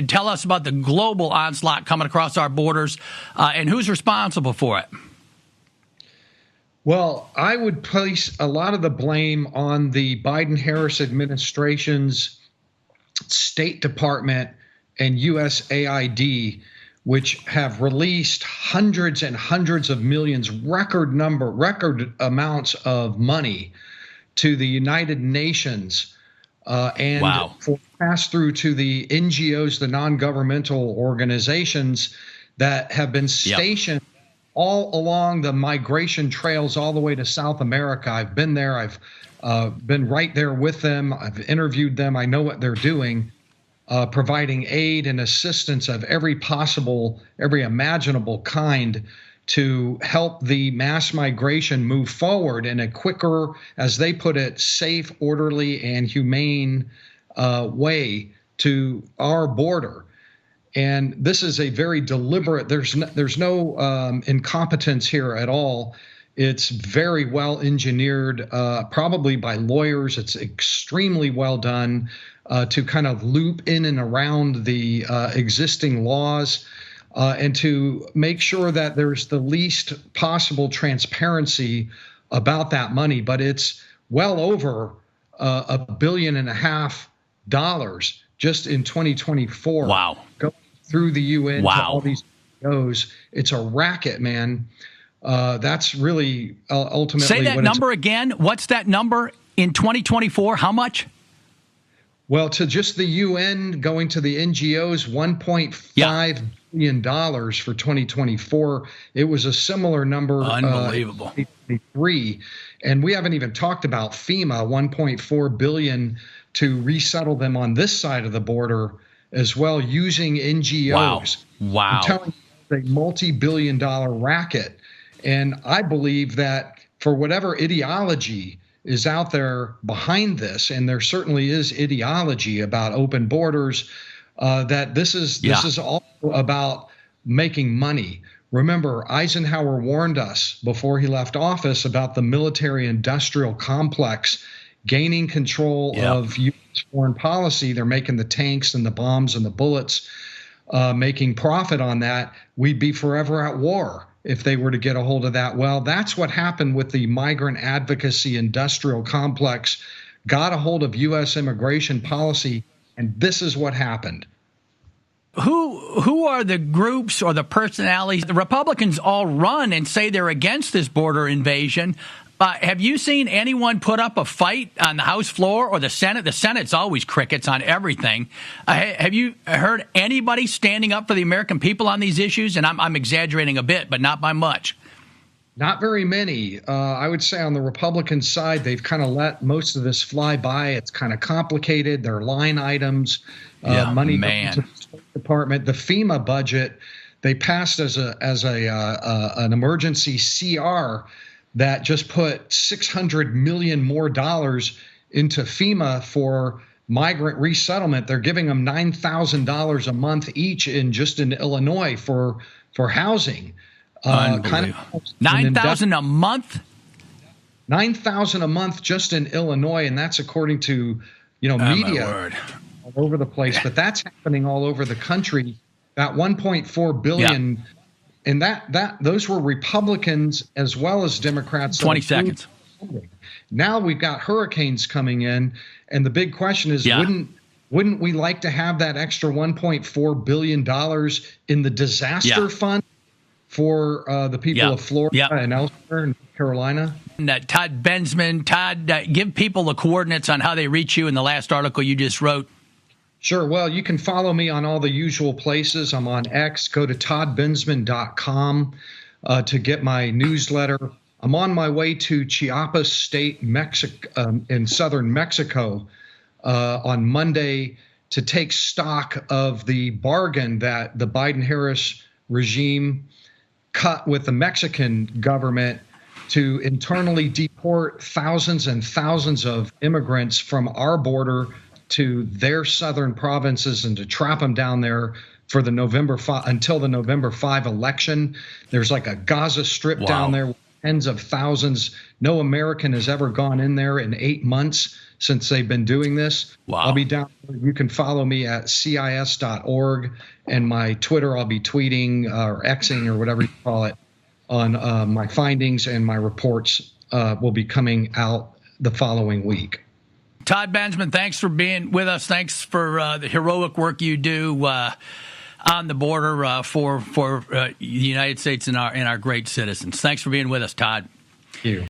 Tell us about the global onslaught coming across our borders and who's responsible for it. Well, I would place a lot of the blame on the Biden-Harris administration's State Department and USAID, which have released hundreds and hundreds of millions, record amounts of money to the United Nations and for pass through to the NGOs, the non-governmental organizations that have been stationed all along the migration trails all the way to South America. I've been there. I've been right there with them. I've interviewed them. I know what they're doing, providing aid and assistance of every imaginable kind to help the mass migration move forward in a quicker, as they put it, safe, orderly, and humane way to our border. And this is a very deliberate, there's no incompetence here at all. It's very well engineered, probably by lawyers. It's extremely well done to kind of loop in and around the existing laws and to make sure that there's the least possible transparency about that money. But it's well over $1.5 billion just in 2024. Wow. Going through the UN to all these NGOs. It's a racket, man. That's really ultimately. Say that number again. What's that number in 2024? How much? Well, to just the UN going to the NGOs, $1.5 billion for 2024. It was a similar number. Unbelievable. 2023. And we haven't even talked about FEMA, $1.4 billion to resettle them on this side of the border as well, using NGOs. Wow. I'm telling you, it's a multi-billion-dollar racket. And I believe that for whatever ideology is out there behind this, and there certainly is ideology about open borders, that this is all about making money. Remember, Eisenhower warned us before he left office about the military-industrial complex gaining control of U.S. foreign policy. They're making the tanks and the bombs and the bullets, making profit on that. We'd be forever at war if they were to get a hold of that. Well, that's what happened with the migrant advocacy industrial complex, got a hold of U.S. immigration policy, and this is what happened. Who are the groups or the personalities? The Republicans all run and say they're against this border invasion. Have you seen anyone put up a fight on the House floor or the Senate? The Senate's always crickets on everything. Have you heard anybody standing up for the American people on these issues? And I'm exaggerating a bit, but not by much. Not very many. I would say on the Republican side, they've kind of let most of this fly by. It's kind of complicated. There are line items, money going to the State Department. The FEMA budget, they passed as an emergency CR that just put $600 million more dollars into FEMA for migrant resettlement. They're giving them $9,000 a month each in Illinois for housing. $9,000 a month? $9,000 a month just in Illinois, and that's according to media all over the place. But that's happening all over the country. That $1.4 billion. Yeah. And those were Republicans as well as Democrats. 20 seconds. Now we've got hurricanes coming in, and the big question is, wouldn't we like to have that extra $1.4 billion in the disaster fund for the people of Florida and elsewhere in Carolina? Todd BENSMAN. Todd, give people the coordinates on how they reach you in the last article you just wrote. Sure. Well, you can follow me on all the usual places. I'm on X. Go to toddbensman.com to get my newsletter. I'm on my way to Chiapas State, Mexico, in southern Mexico on Monday to take stock of the bargain that the Biden-Harris regime cut with the Mexican government to internally deport thousands and thousands of immigrants from our border to their southern provinces and to trap them down there for the until the November 5 election. There's like a Gaza Strip down there, tens of thousands. No American has ever gone in there in 8 months since they've been doing this. Wow. I'll be down there. You can follow me at cis.org, and my Twitter, I'll be tweeting or Xing or whatever you call it on my findings, and my reports will be coming out the following week. Todd Bensman, thanks for being with us. Thanks for the heroic work you do on the border for the United States and our great citizens. Thanks for being with us, Todd. Thank you.